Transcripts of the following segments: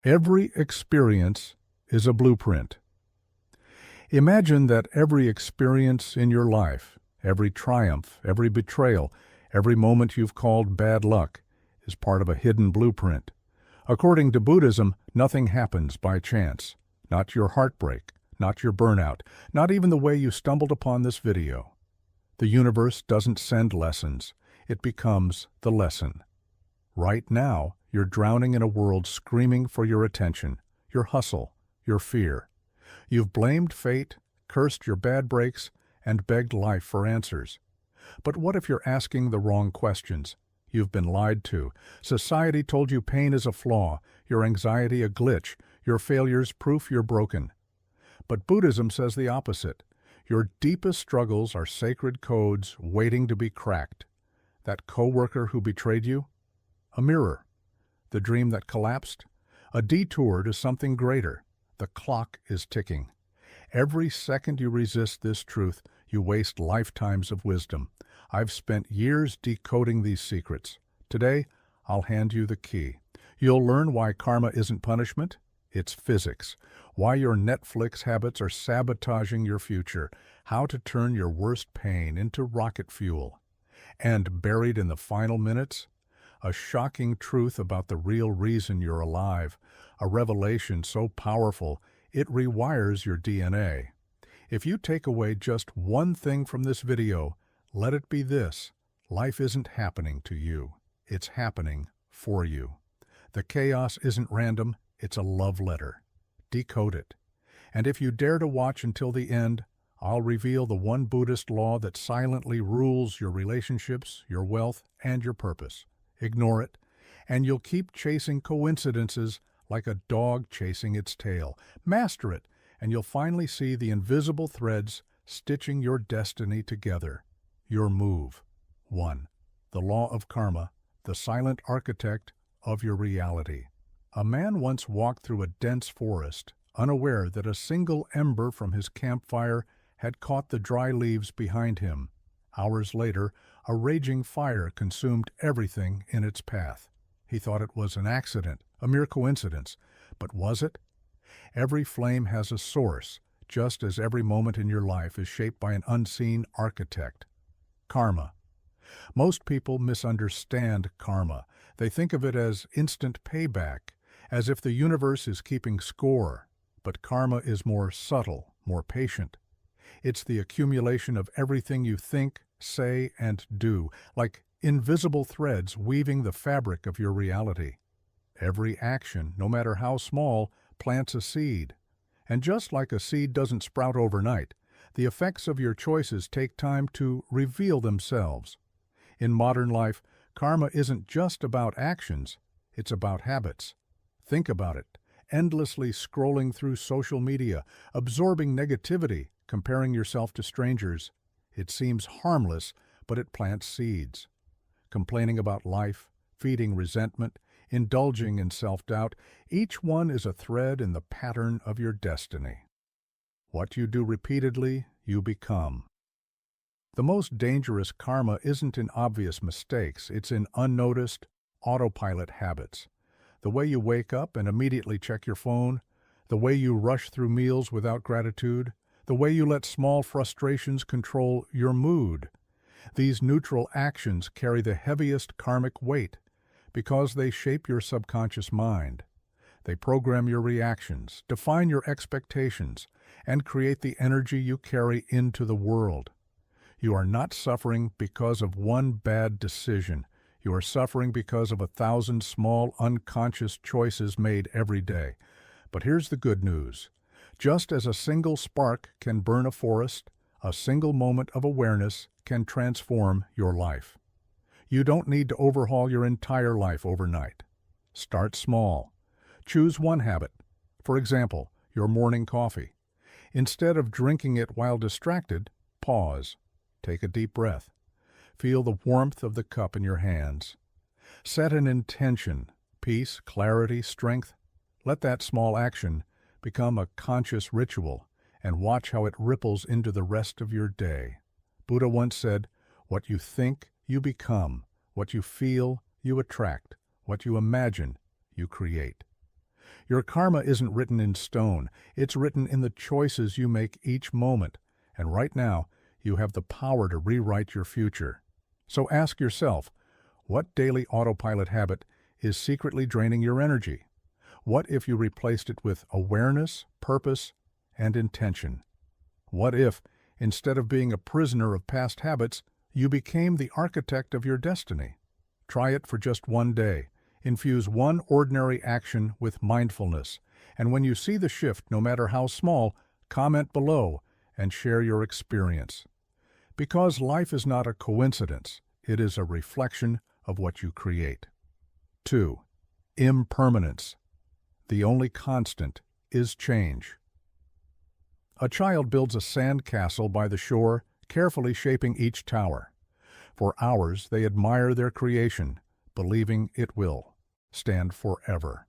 Every experience is a blueprint. Imagine that every experience in your life, every triumph, every betrayal, every moment you've called bad luck, is part of a hidden blueprint. According to Buddhism, nothing happens by chance. Not your heartbreak, not your burnout, not even the way you stumbled upon this video. The universe doesn't send lessons. It becomes the lesson. Right now, you're drowning in a world screaming for your attention, your hustle, your fear. You've blamed fate, cursed your bad breaks, and begged life for answers. But what if you're asking the wrong questions? You've been lied to. Society told you pain is a flaw, your anxiety a glitch, your failures proof you're broken. But Buddhism says the opposite. Your deepest struggles are sacred codes waiting to be cracked. That coworker who betrayed you? A mirror. The dream that collapsed? A detour to something greater. The clock is ticking. Every second you resist this truth, you waste lifetimes of wisdom. I've spent years decoding these secrets. Today, I'll hand you the key. You'll learn why karma isn't punishment, it's physics. Why your Netflix habits are sabotaging your future. How to turn your worst pain into rocket fuel. And buried in the final minutes, a shocking truth about the real reason you're alive, a revelation so powerful it rewires your DNA. If you take away just one thing from this video, let it be this: life isn't happening to you, it's happening for you. The chaos isn't random, it's a love letter. Decode it. And if you dare to watch until the end, I'll reveal the one Buddhist law that silently rules your relationships, your wealth, and your purpose. Ignore it, and you'll keep chasing coincidences like a dog chasing its tail. Master it, and you'll finally see the invisible threads stitching your destiny together. Your move. 1. The law of karma, the silent architect of your reality. A man once walked through a dense forest, unaware that a single ember from his campfire had caught the dry leaves behind him. Hours later, a raging fire consumed everything in its path. He thought it was an accident, a mere coincidence. But was it? Every flame has a source, just as every moment in your life is shaped by an unseen architect. Karma. Most people misunderstand karma. They think of it as instant payback, as if the universe is keeping score. But karma is more subtle, more patient. It's the accumulation of everything you think, say, and do, like invisible threads weaving the fabric of your reality. Every action, no matter how small, plants a seed. And just like a seed doesn't sprout overnight, the effects of your choices take time to reveal themselves. In modern life, karma isn't just about actions, it's about habits. Think about it. Endlessly scrolling through social media, absorbing negativity, comparing yourself to strangers. It seems harmless, but it plants seeds. Complaining about life, feeding resentment, indulging in self-doubt, each one is a thread in the pattern of your destiny. What you do repeatedly, you become. The most dangerous karma isn't in obvious mistakes, it's in unnoticed, autopilot habits. The way you wake up and immediately check your phone, the way you rush through meals without gratitude, the way you let small frustrations control your mood. These neutral actions carry the heaviest karmic weight because they shape your subconscious mind. They program your reactions, define your expectations, and create the energy you carry into the world. You are not suffering because of one bad decision. You are suffering because of 1,000 small unconscious choices made every day. But here's the good news. Just as a single spark can burn a forest, a single moment of awareness can transform your life. You don't need to overhaul your entire life overnight. Start small. Choose one habit. For example, your morning coffee. Instead of drinking it while distracted, pause. Take a deep breath. Feel the warmth of the cup in your hands. Set an intention, peace, clarity, strength. Let that small action become a conscious ritual and watch how it ripples into the rest of your day. Buddha once said, "What you think, you become. What you feel, you attract. What you imagine, you create." Your karma isn't written in stone. It's written in the choices you make each moment. And right now, you have the power to rewrite your future. So ask yourself, what daily autopilot habit is secretly draining your energy? What if you replaced it with awareness, purpose, and intention? What if, instead of being a prisoner of past habits, you became the architect of your destiny? Try it for just one day. Infuse one ordinary action with mindfulness. And when you see the shift, no matter how small, comment below and share your experience. Because life is not a coincidence, it is a reflection of what you create. 2. Impermanence. The only constant is change. A child builds a sand castle by the shore, carefully shaping each tower. For hours they admire their creation, believing it will stand forever.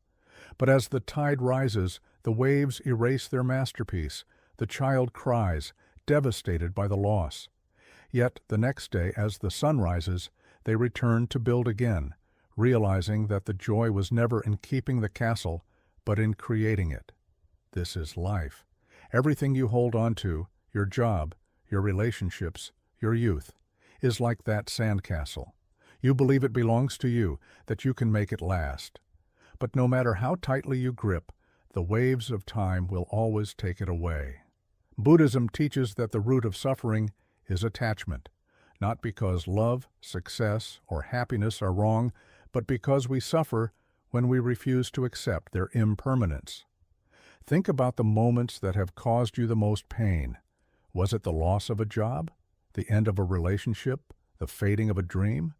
But as the tide rises, the waves erase their masterpiece. The child cries, devastated by the loss. Yet the next day, as the sun rises, they return to build again, realizing that the joy was never in keeping the castle, but in creating it. This is life. Everything you hold on to, your job, your relationships, your youth, is like that sandcastle. You believe it belongs to you, that you can make it last. But no matter how tightly you grip, the waves of time will always take it away. Buddhism teaches that the root of suffering is attachment, not because love, success, or happiness are wrong, but because we suffer when we refuse to accept their impermanence. Think about the moments that have caused you the most pain. Was it the loss of a job? The end of a relationship? The fading of a dream?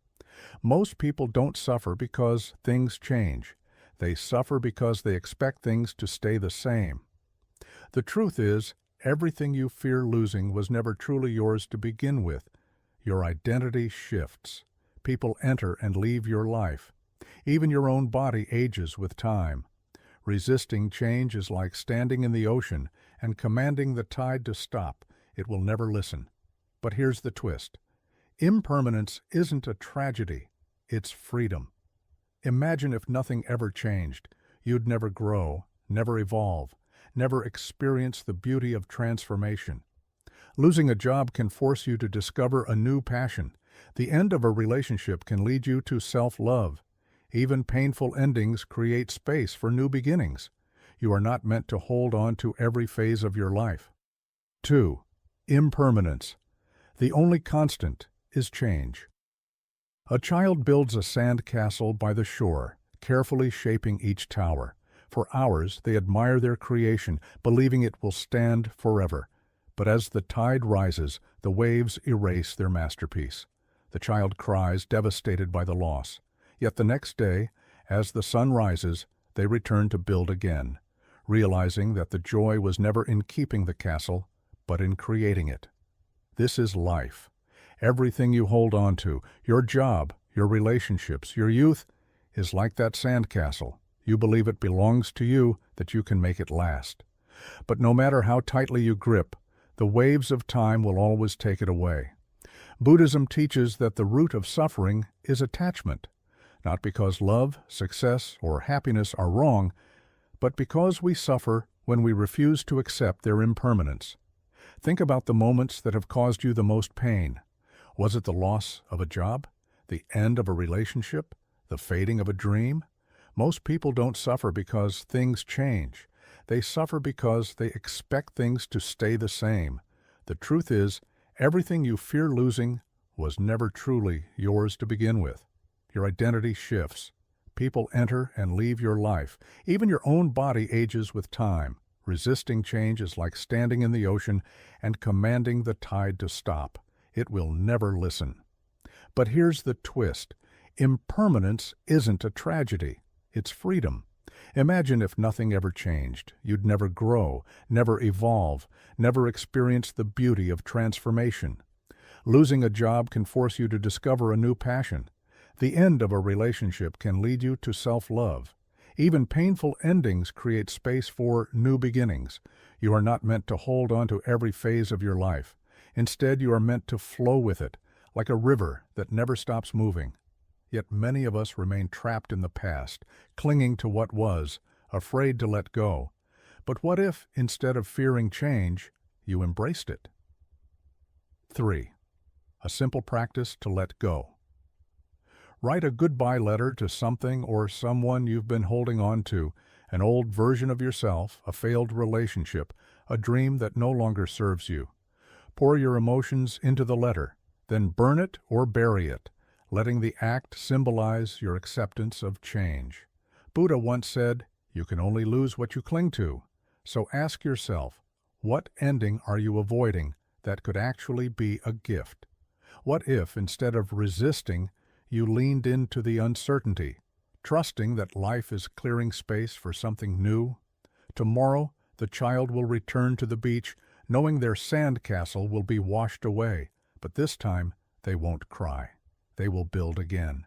Most people don't suffer because things change. They suffer because they expect things to stay the same. The truth is, everything you fear losing was never truly yours to begin with. Your identity shifts. People enter and leave your life. Even your own body ages with time. Resisting change is like standing in the ocean and commanding the tide to stop. It will never listen. But here's the twist. Impermanence isn't a tragedy. It's freedom. Imagine if nothing ever changed. You'd never grow, never evolve, never experience the beauty of transformation. Losing a job can force you to discover a new passion. The end of a relationship can lead you to self-love. Even painful endings create space for new beginnings. You are not meant to hold on to every phase of your life. 2. Impermanence. The only constant is change. A child builds a sand castle by the shore, carefully shaping each tower. For hours they admire their creation, believing it will stand forever. But as the tide rises, the waves erase their masterpiece. The child cries, devastated by the loss. Yet the next day, as the sun rises, they return to build again, realizing that the joy was never in keeping the castle, but in creating it. This is life. Everything you hold on to, your job, your relationships, your youth, is like that sandcastle. You believe it belongs to you, that you can make it last. But no matter how tightly you grip, the waves of time will always take it away. Buddhism teaches that the root of suffering is attachment, not because love, success, or happiness are wrong, but because we suffer when we refuse to accept their impermanence. Think about the moments that have caused you the most pain. Was it the loss of a job? The end of a relationship? The fading of a dream? Most people don't suffer because things change. They suffer because they expect things to stay the same. The truth is, everything you fear losing was never truly yours to begin with. Your identity shifts. People enter and leave your life. Even your own body ages with time. Resisting change is like standing in the ocean and commanding the tide to stop. It will never listen. But here's the twist. Impermanence isn't a tragedy. It's freedom. Imagine if nothing ever changed. You'd never grow, never evolve, never experience the beauty of transformation. Losing a job can force you to discover a new passion. The end of a relationship can lead you to self-love. Even painful endings create space for new beginnings. You are not meant to hold on to every phase of your life. Instead, you are meant to flow with it, like a river that never stops moving. Yet many of us remain trapped in the past, clinging to what was, afraid to let go. But what if, instead of fearing change, you embraced it? 3. A simple practice to let go. Write a goodbye letter to something or someone you've been holding on to, an old version of yourself, a failed relationship, a dream that no longer serves you. Pour your emotions into the letter, then burn it or bury it, letting the act symbolize your acceptance of change. Buddha once said, "You can only lose what you cling to." So ask yourself, what ending are you avoiding that could actually be a gift? What if, instead of resisting, you leaned into the uncertainty, trusting that life is clearing space for something new? Tomorrow, the child will return to the beach, knowing their sand castle will be washed away, but this time they won't cry. They will build again.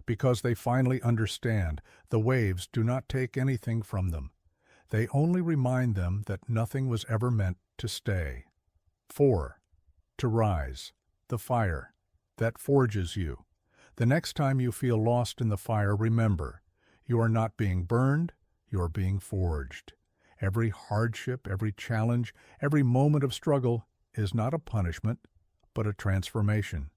Because they finally understand, the waves do not take anything from them. They only remind them that nothing was ever meant to stay. 4. To rise. The fire that forges you. The next time you feel lost in the fire, remember, you are not being burned, you are being forged. Every hardship, every challenge, every moment of struggle is not a punishment, but a transformation.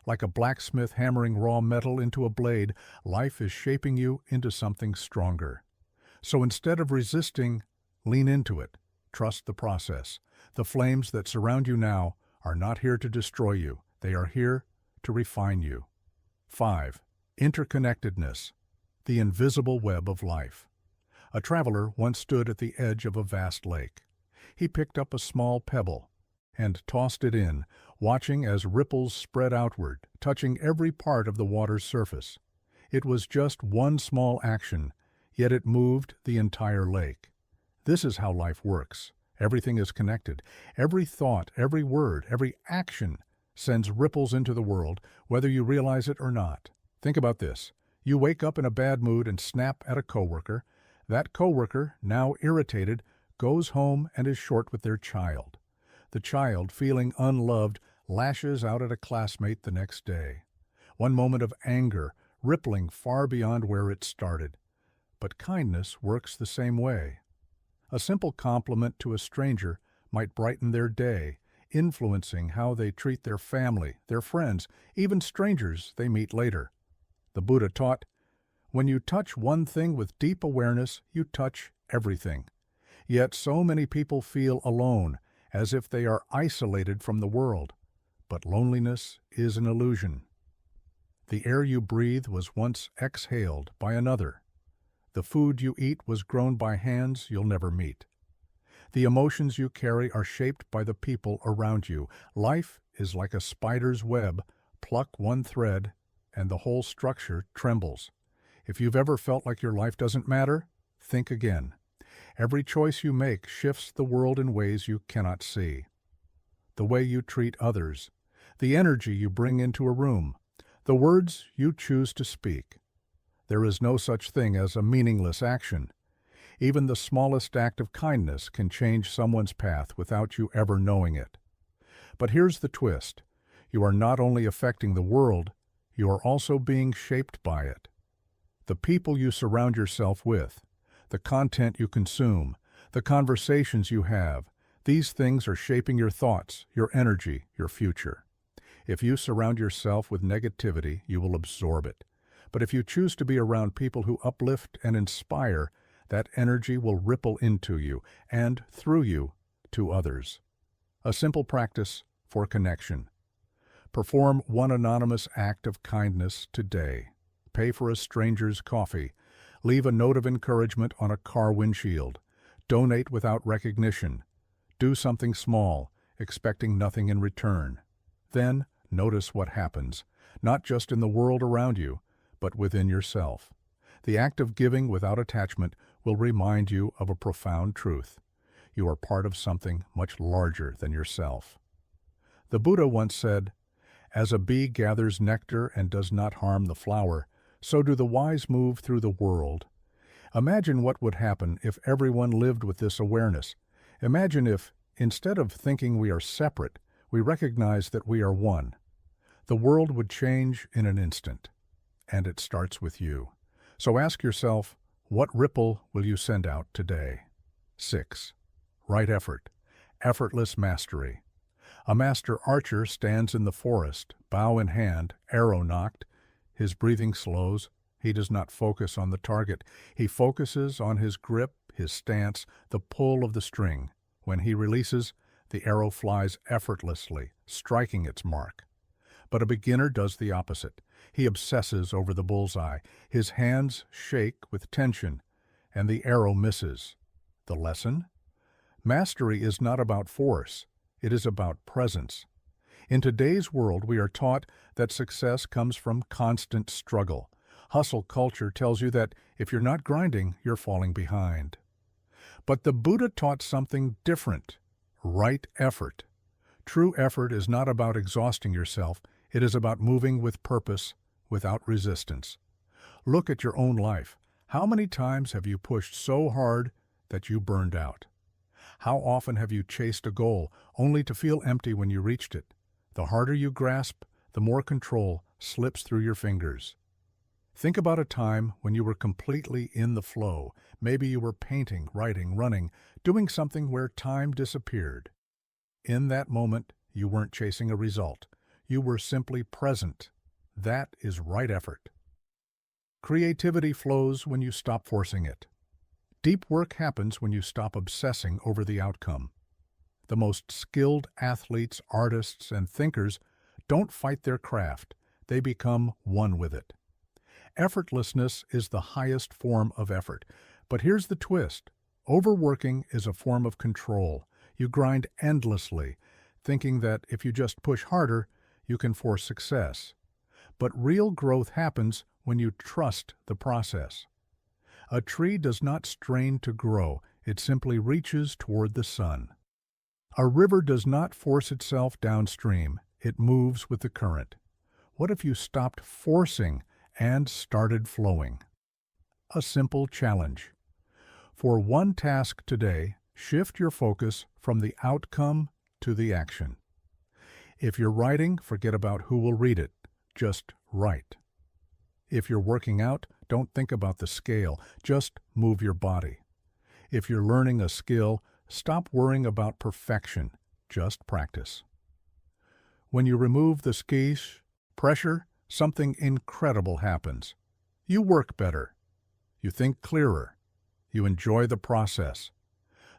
Like a blacksmith hammering raw metal into a blade, life is shaping you into something stronger. So instead of resisting, lean into it. Trust the process. The flames that surround you now are not here to destroy you. They are here to refine you. 5. Interconnectedness, the invisible web of life. A traveler once stood at the edge of a vast lake. He picked up a small pebble and tossed it in, watching as ripples spread outward, touching every part of the water's surface. It was just one small action, yet it moved the entire lake. This is how life works. Everything is connected. Every thought, every word, every action sends ripples into the world, whether you realize it or not. Think about this. You wake up in a bad mood and snap at a coworker. That coworker, now irritated, goes home and is short with their child. The child, feeling unloved, lashes out at a classmate the next day. One moment of anger, rippling far beyond where it started. But kindness works the same way. A simple compliment to a stranger might brighten their day, influencing how they treat their family, their friends, even strangers they meet later. The Buddha taught, when you touch one thing with deep awareness, you touch everything. Yet so many people feel alone, as if they are isolated from the world. But loneliness is an illusion. The air you breathe was once exhaled by another. The food you eat was grown by hands you'll never meet. The emotions you carry are shaped by the people around you. Life is like a spider's web. Pluck one thread, and the whole structure trembles. If you've ever felt like your life doesn't matter, think again. Every choice you make shifts the world in ways you cannot see. The way you treat others, the energy you bring into a room, the words you choose to speak. There is no such thing as a meaningless action. Even the smallest act of kindness can change someone's path without you ever knowing it. But here's the twist. You are not only affecting the world, you are also being shaped by it. The people you surround yourself with, the content you consume, the conversations you have, these things are shaping your thoughts, your energy, your future. If you surround yourself with negativity, you will absorb it. But if you choose to be around people who uplift and inspire, that energy will ripple into you and, through you, to others. A simple practice for connection. Perform one anonymous act of kindness today. Pay for a stranger's coffee. Leave a note of encouragement on a car windshield. Donate without recognition. Do something small, expecting nothing in return. Then notice what happens, not just in the world around you, but within yourself. The act of giving without attachment will remind you of a profound truth. You are part of something much larger than yourself. The Buddha once said, "As a bee gathers nectar and does not harm the flower, so do the wise move through the world." Imagine what would happen if everyone lived with this awareness. Imagine if, instead of thinking we are separate, we recognize that we are one. The world would change in an instant. And it starts with you. So ask yourself, What ripple will you send out today? 6. Right effort. Effortless mastery. A master archer stands in the forest, bow in hand, arrow nocked. His breathing slows. He does not focus on the target. He focuses on his grip, his stance, the pull of the string. When he releases, the arrow flies effortlessly, striking its mark. But a beginner does the opposite. He obsesses over the bullseye. His hands shake with tension, and the arrow misses. The lesson? Mastery is not about force. It is about presence. In today's world, we are taught that success comes from constant struggle. Hustle culture tells you that if you're not grinding, you're falling behind. But the Buddha taught something different: right effort. True effort is not about exhausting yourself. It is about moving with purpose, without resistance. Look at your own life. How many times have you pushed so hard that you burned out? How often have you chased a goal only to feel empty when you reached it? The harder you grasp, the more control slips through your fingers. Think about a time when you were completely in the flow. Maybe you were painting, writing, running, doing something where time disappeared. In that moment, you weren't chasing a result. You were simply present. That is right effort. Creativity flows when you stop forcing it. Deep work happens when you stop obsessing over the outcome. The most skilled athletes, artists, and thinkers don't fight their craft. They become one with it. Effortlessness is the highest form of effort. But here's the twist. Overworking is a form of control. You grind endlessly, thinking that if you just push harder, you can force success. But real growth happens when you trust the process. A tree does not strain to grow. It simply reaches toward the sun. A river does not force itself downstream. It moves with the current. What if you stopped forcing and started flowing? A simple challenge. For one task today, shift your focus from the outcome to the action. If you're writing, forget about who will read it. Just write. If you're working out, don't think about the scale. Just move your body. If you're learning a skill, stop worrying about perfection. Just practice. When you remove the pressure, something incredible happens. You work better. You think clearer. You enjoy the process.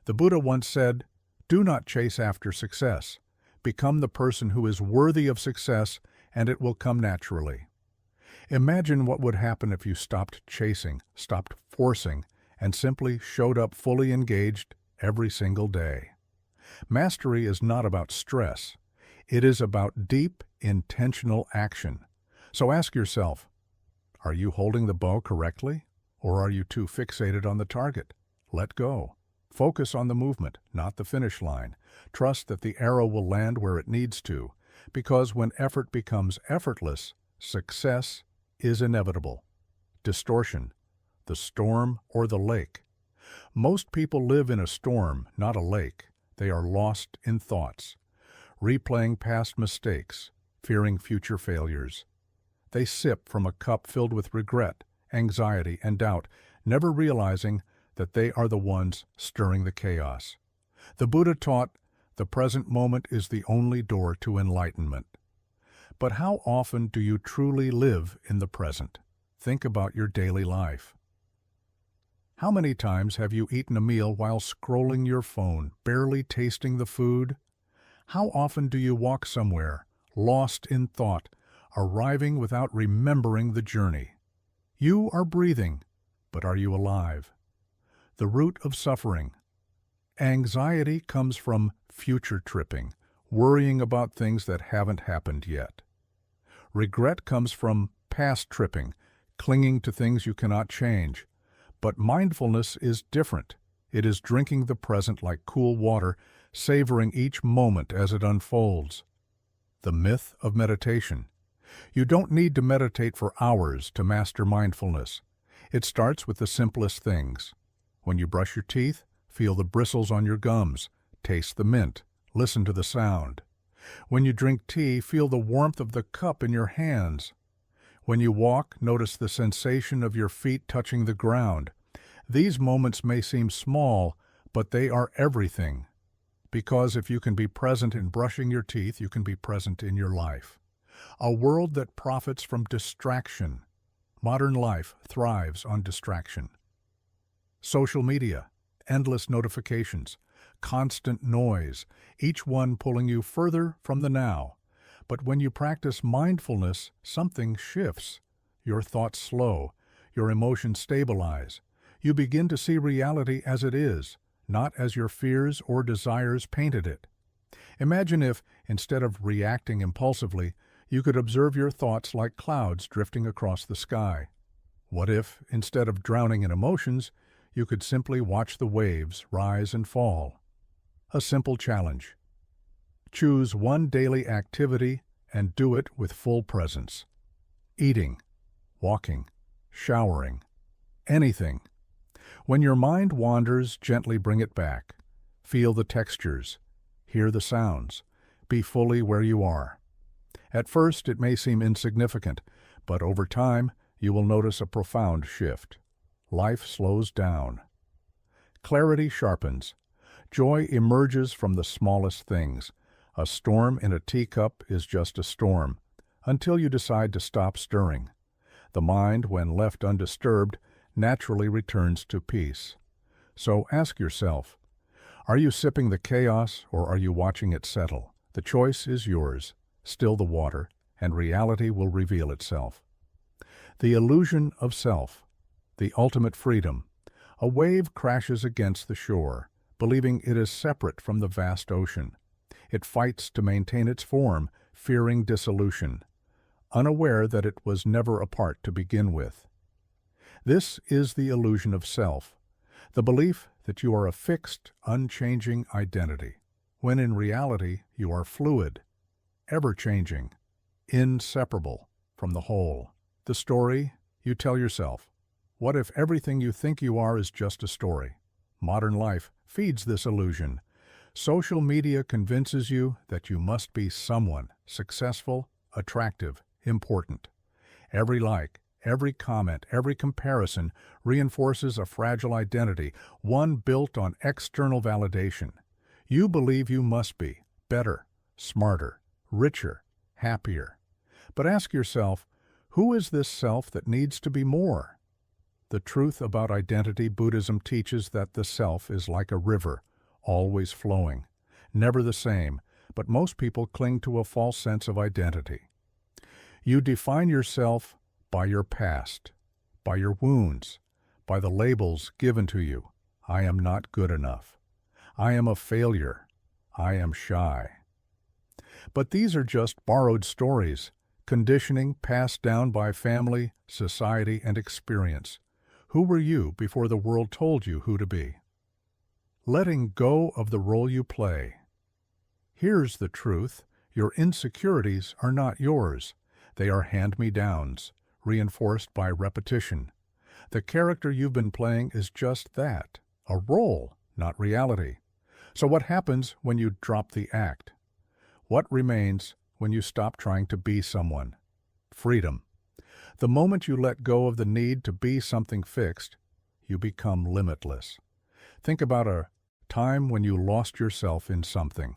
The Buddha once said, "Do not chase after success. Become the person who is worthy of success, and it will come naturally." Imagine what would happen if you stopped chasing, stopped forcing, and simply showed up fully engaged every single day. Mastery is not about stress. It is about deep, intentional action. So ask yourself, are you holding the bow correctly? Or are you too fixated on the target? Let go. Focus on the movement, not the finish line. Trust that the arrow will land where it needs to, because when effort becomes effortless, success is inevitable. Distortion, the storm or the lake. Most people live in a storm, not a lake. They are lost in thoughts, replaying past mistakes, fearing future failures. They sip from a cup filled with regret, anxiety, and doubt, never realizing that they are the ones stirring the chaos. The Buddha taught, the present moment is the only door to enlightenment. But how often do you truly live in the present? Think about your daily life. How many times have you eaten a meal while scrolling your phone, barely tasting the food? How often do you walk somewhere, lost in thought, arriving without remembering the journey? You are breathing, but are you alive? The root of suffering. Anxiety comes from future tripping, worrying about things that haven't happened yet. Regret comes from past tripping, clinging to things you cannot change. But mindfulness is different. It is drinking the present like cool water, savoring each moment as it unfolds. The myth of meditation. You don't need to meditate for hours to master mindfulness. It starts with the simplest things. When you brush your teeth, feel the bristles on your gums, taste the mint, listen to the sound. When you drink tea, feel the warmth of the cup in your hands. When you walk, notice the sensation of your feet touching the ground. These moments may seem small, but they are everything. Because if you can be present in brushing your teeth, you can be present in your life. A world that profits from distraction. Modern life thrives on distraction. Social media, endless notifications, constant noise, each one pulling you further from the now. But when you practice mindfulness, something shifts. Your thoughts slow, your emotions stabilize. You begin to see reality as it is, not as your fears or desires painted it. Imagine if, instead of reacting impulsively, you could observe your thoughts like clouds drifting across the sky. What if, instead of drowning in emotions, you could simply watch the waves rise and fall? A simple challenge. Choose one daily activity and do it with full presence. Eating, walking, showering, anything. When your mind wanders, gently bring it back. Feel the textures, hear the sounds, be fully where you are. At first, it may seem insignificant, but over time, you will notice a profound shift. Life slows down. Clarity sharpens. Joy emerges from the smallest things. A storm in a teacup is just a storm, until you decide to stop stirring. The mind, when left undisturbed, naturally returns to peace. So ask yourself, are you sipping the chaos or are you watching it settle? The choice is yours. Still the water, and reality will reveal itself. The illusion of self, the ultimate freedom. A wave crashes against the shore, believing it is separate from the vast ocean. It fights to maintain its form, fearing dissolution, unaware that it was never apart to begin with. This is the illusion of self, the belief that you are a fixed, unchanging identity, when in reality you are fluid, ever-changing, inseparable from the whole. The story you tell yourself. What if everything you think you are is just a story? Modern life feeds this illusion. Social media convinces you that you must be someone, successful, attractive, important. Every like, every comment, every comparison reinforces a fragile identity, one built on external validation. You believe you must be better, smarter, richer, happier. But ask yourself, who is this self that needs to be more? The truth about identity, Buddhism teaches that the self is like a river, always flowing, never the same, but most people cling to a false sense of identity. You define yourself by your past, by your wounds, by the labels given to you. I am not good enough. I am a failure. I am shy. But these are just borrowed stories, conditioning passed down by family, society, and experience. Who were you before the world told you who to be? Letting go of the role you play. Here's the truth. Your insecurities are not yours. They are hand-me-downs, reinforced by repetition. The character you've been playing is just that, a role, not reality. So what happens when you drop the act? What remains when you stop trying to be someone? Freedom. The moment you let go of the need to be something fixed, you become limitless. Think about a time when you lost yourself in something.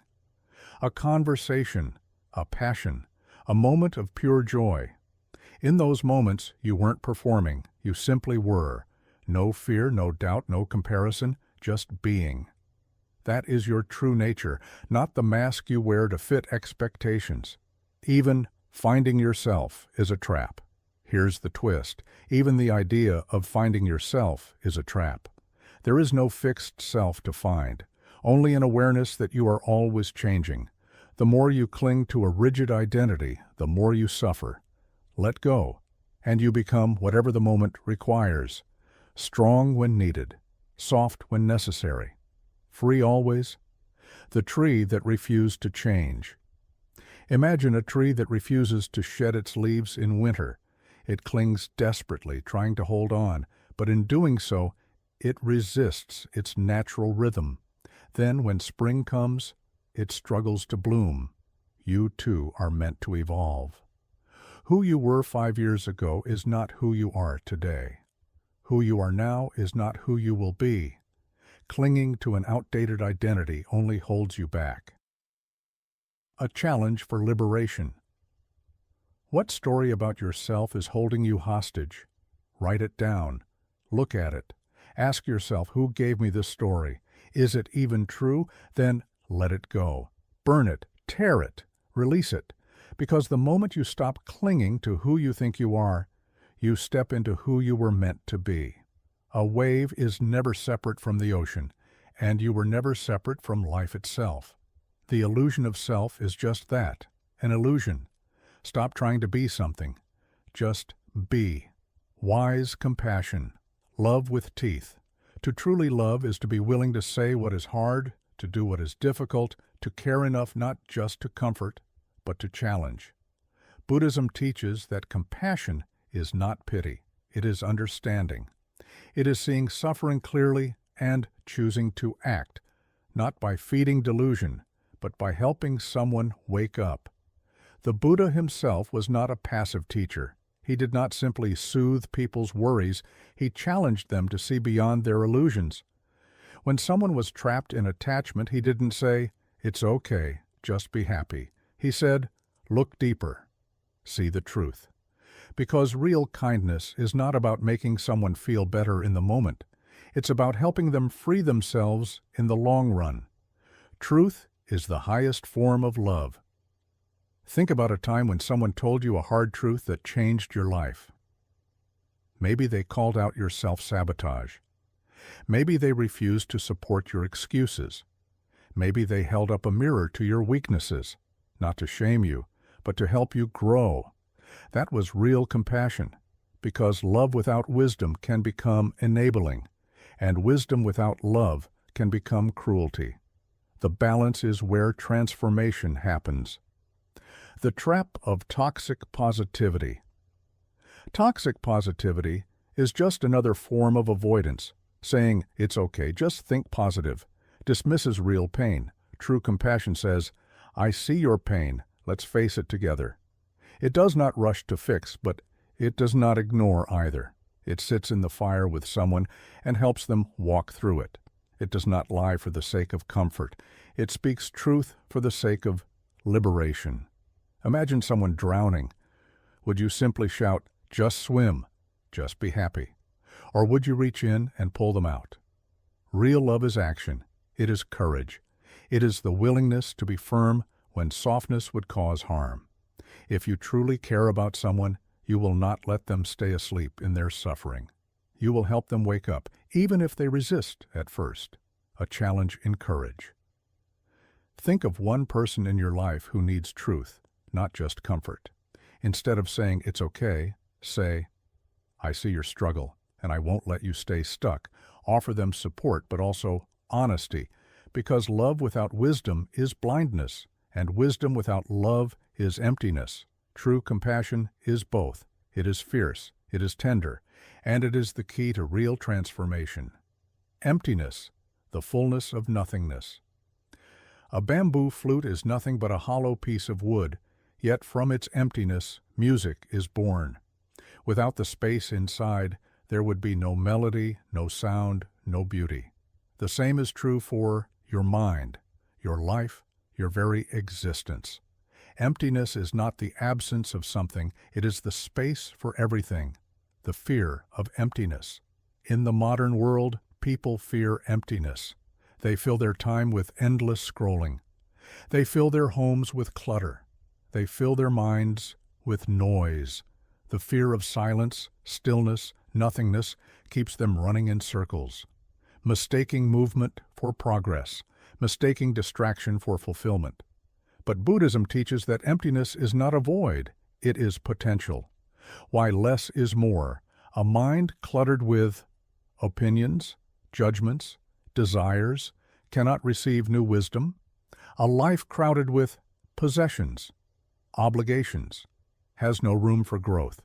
A conversation, a passion, a moment of pure joy. In those moments, you weren't performing, you simply were. No fear, no doubt, no comparison, just being. That is your true nature, not the mask you wear to fit expectations. Even finding yourself is a trap. Here's the twist. Even the idea of finding yourself is a trap. There is no fixed self to find, only an awareness that you are always changing. The more you cling to a rigid identity, the more you suffer. Let go, and you become whatever the moment requires. Strong when needed, soft when necessary. Free always. The tree that refused to change. Imagine a tree that refuses to shed its leaves in winter. It clings desperately, trying to hold on, but in doing so, it resists its natural rhythm. Then, when spring comes, it struggles to bloom. You too are meant to evolve. Who you were 5 years ago is not who you are today. Who you are now is not who you will be. Clinging to an outdated identity only holds you back. A challenge for liberation. What story about yourself is holding you hostage? Write it down. Look at it. Ask yourself, who gave me this story? Is it even true? Then let it go. Burn it. Tear it. Release it. Because the moment you stop clinging to who you think you are, you step into who you were meant to be. A wave is never separate from the ocean, and you were never separate from life itself. The illusion of self is just that, an illusion. Stop trying to be something. Just be. Wise compassion. Love with teeth. To truly love is to be willing to say what is hard, to do what is difficult, to care enough not just to comfort, but to challenge. Buddhism teaches that compassion is not pity. It is understanding. It is seeing suffering clearly and choosing to act, not by feeding delusion, but by helping someone wake up. The Buddha himself was not a passive teacher. He did not simply soothe people's worries, he challenged them to see beyond their illusions. When someone was trapped in attachment, he didn't say, "It's okay, just be happy." He said, "Look deeper. See the truth." Because real kindness is not about making someone feel better in the moment. It's about helping them free themselves in the long run. Truth is the highest form of love. Think about a time when someone told you a hard truth that changed your life. Maybe they called out your self-sabotage. Maybe they refused to support your excuses. Maybe they held up a mirror to your weaknesses, not to shame you, but to help you grow. That was real compassion, because love without wisdom can become enabling, and wisdom without love can become cruelty. The balance is where transformation happens. The trap of toxic positivity. Toxic positivity is just another form of avoidance, saying, "It's okay, just think positive," dismisses real pain. True compassion says, "I see your pain, let's face it together." It does not rush to fix, but it does not ignore either. It sits in the fire with someone and helps them walk through it. It does not lie for the sake of comfort. It speaks truth for the sake of liberation. Imagine someone drowning. Would you simply shout, "Just swim, just be happy"? Or would you reach in and pull them out? Real love is action. It is courage. It is the willingness to be firm when softness would cause harm. If you truly care about someone, you will not let them stay asleep in their suffering. You will help them wake up, even if they resist at first. A challenge in courage. Think of one person in your life who needs truth, not just comfort. Instead of saying, "It's okay," say, "I see your struggle, and I won't let you stay stuck." Offer them support, but also honesty, because love without wisdom is blindness, and wisdom without love is emptiness. True compassion is both. It is fierce, it is tender, and it is the key to real transformation. Emptiness, the fullness of nothingness. A bamboo flute is nothing but a hollow piece of wood, yet from its emptiness, music is born. Without the space inside, there would be no melody, no sound, no beauty. The same is true for your mind, your life, your very existence. Emptiness is not the absence of something, it is the space for everything, the fear of emptiness. In the modern world, people fear emptiness. They fill their time with endless scrolling. They fill their homes with clutter. They fill their minds with noise. The fear of silence, stillness, nothingness keeps them running in circles, mistaking movement for progress, mistaking distraction for fulfillment. But Buddhism teaches that emptiness is not a void, it is potential. Why less is more. A mind cluttered with opinions, judgments, desires cannot receive new wisdom. A life crowded with possessions, obligations, has no room for growth.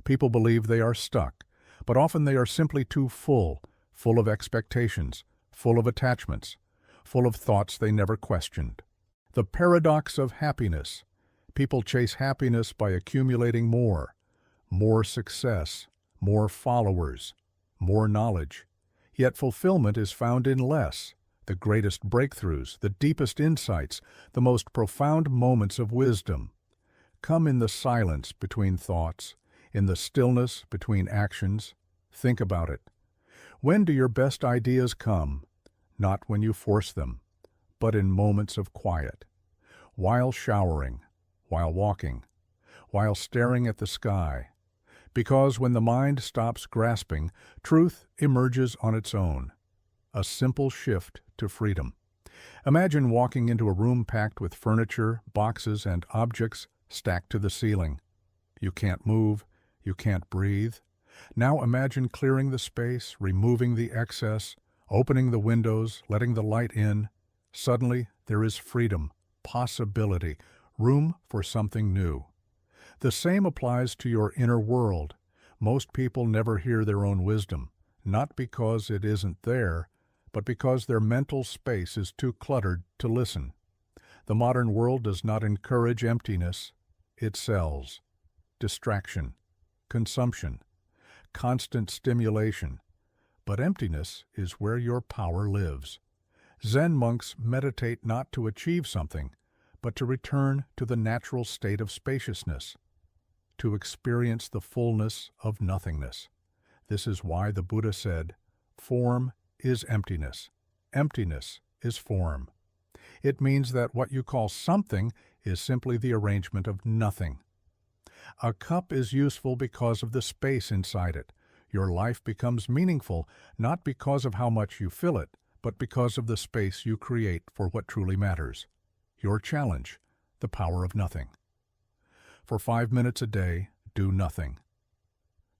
People believe they are stuck, but often they are simply too full of expectations, full of attachments, full of thoughts they never questioned. The paradox of happiness. People chase happiness by accumulating more success, more followers, more knowledge. Yet fulfillment is found in less. The greatest breakthroughs, the deepest insights, the most profound moments of wisdom come in the silence between thoughts, in the stillness between actions. Think about it. When do your best ideas come? Not when you force them, but in moments of quiet. While showering, while walking, while staring at the sky. Because when the mind stops grasping, truth emerges on its own. A simple shift to freedom. Imagine walking into a room packed with furniture, boxes, and objects stacked to the ceiling. You can't move, you can't breathe. Now imagine clearing the space, removing the excess, opening the windows, letting the light in. Suddenly, there is freedom, possibility, room for something new. The same applies to your inner world. Most people never hear their own wisdom, not because it isn't there, but because their mental space is too cluttered to listen. The modern world does not encourage emptiness. It sells distraction, consumption, constant stimulation. But emptiness is where your power lives. Zen monks meditate not to achieve something, but to return to the natural state of spaciousness, to experience the fullness of nothingness. This is why the Buddha said, "Form is emptiness. Emptiness is form." It means that what you call something is simply the arrangement of nothing. A cup is useful because of the space inside it. Your life becomes meaningful not because of how much you fill it, but because of the space you create for what truly matters. Your challenge, the power of nothing. For 5 minutes a day, do nothing.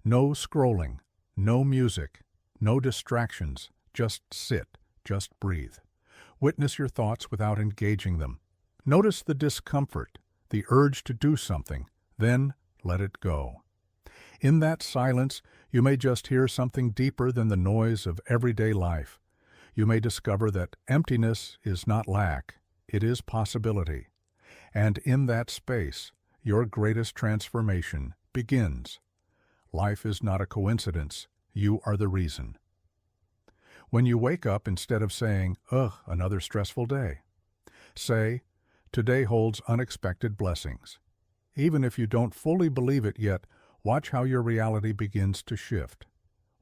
No scrolling, no music, no distractions. Just sit, just breathe. Witness your thoughts without engaging them. Notice the discomfort, the urge to do something, then let it go. In that silence, you may just hear something deeper than the noise of everyday life. You may discover that emptiness is not lack, it is possibility. And in that space, your greatest transformation begins. Life is not a coincidence. You are the reason. When you wake up, instead of saying, "Ugh, another stressful day," say, "Today holds unexpected blessings." Even if you don't fully believe it yet, watch how your reality begins to shift.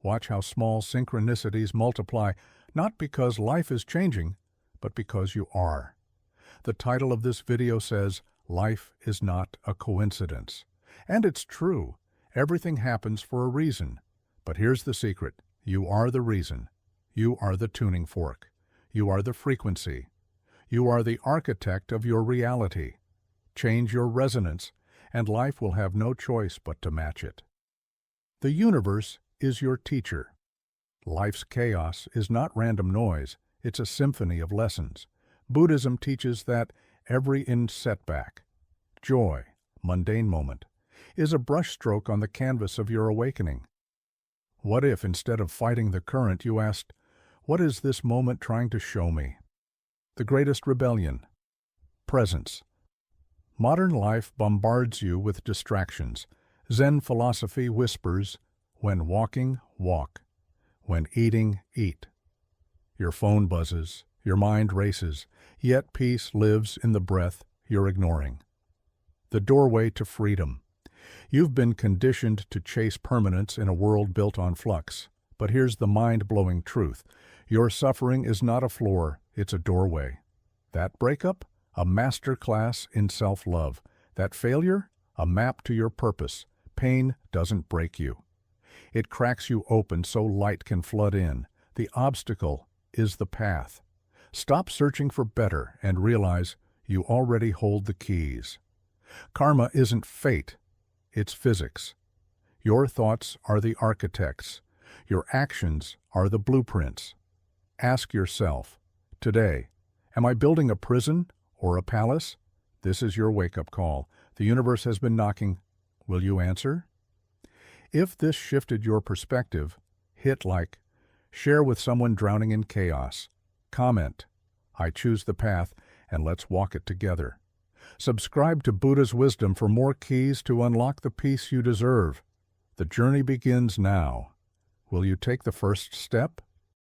Watch how small synchronicities multiply, not because life is changing, but because you are. The title of this video says, "Life is not a coincidence." And it's true. Everything happens for a reason. But here's the secret. You are the reason. You are the tuning fork. You are the frequency. You are the architect of your reality. Change your resonance, and life will have no choice but to match it. The universe is your teacher. Life's chaos is not random noise, it's a symphony of lessons. Buddhism teaches that every setback, joy, mundane moment, is a brushstroke on the canvas of your awakening. What if, instead of fighting the current, you asked, "What is this moment trying to show me?" The greatest rebellion. Presence. Modern life bombards you with distractions. Zen philosophy whispers, "When walking, walk. When eating, eat." Your phone buzzes, your mind races, yet peace lives in the breath you're ignoring. The doorway to freedom. You've been conditioned to chase permanence in a world built on flux. But here's the mind-blowing truth. Your suffering is not a floor, it's a doorway. That breakup? A master class in self-love. That failure? A map to your purpose. Pain doesn't break you. It cracks you open so light can flood in. The obstacle is the path. Stop searching for better and realize you already hold the keys. Karma isn't fate, it's physics. Your thoughts are the architects. Your actions are the blueprints. Ask yourself, today, am I building a prison or a palace? This is your wake-up call. The universe has been knocking. Will you answer? If this shifted your perspective, hit like, share with someone drowning in chaos, comment, "I choose the path," and let's walk it together. Subscribe to Buddha's Wisdom for more keys to unlock the peace you deserve. The journey begins now. Will you take the first step?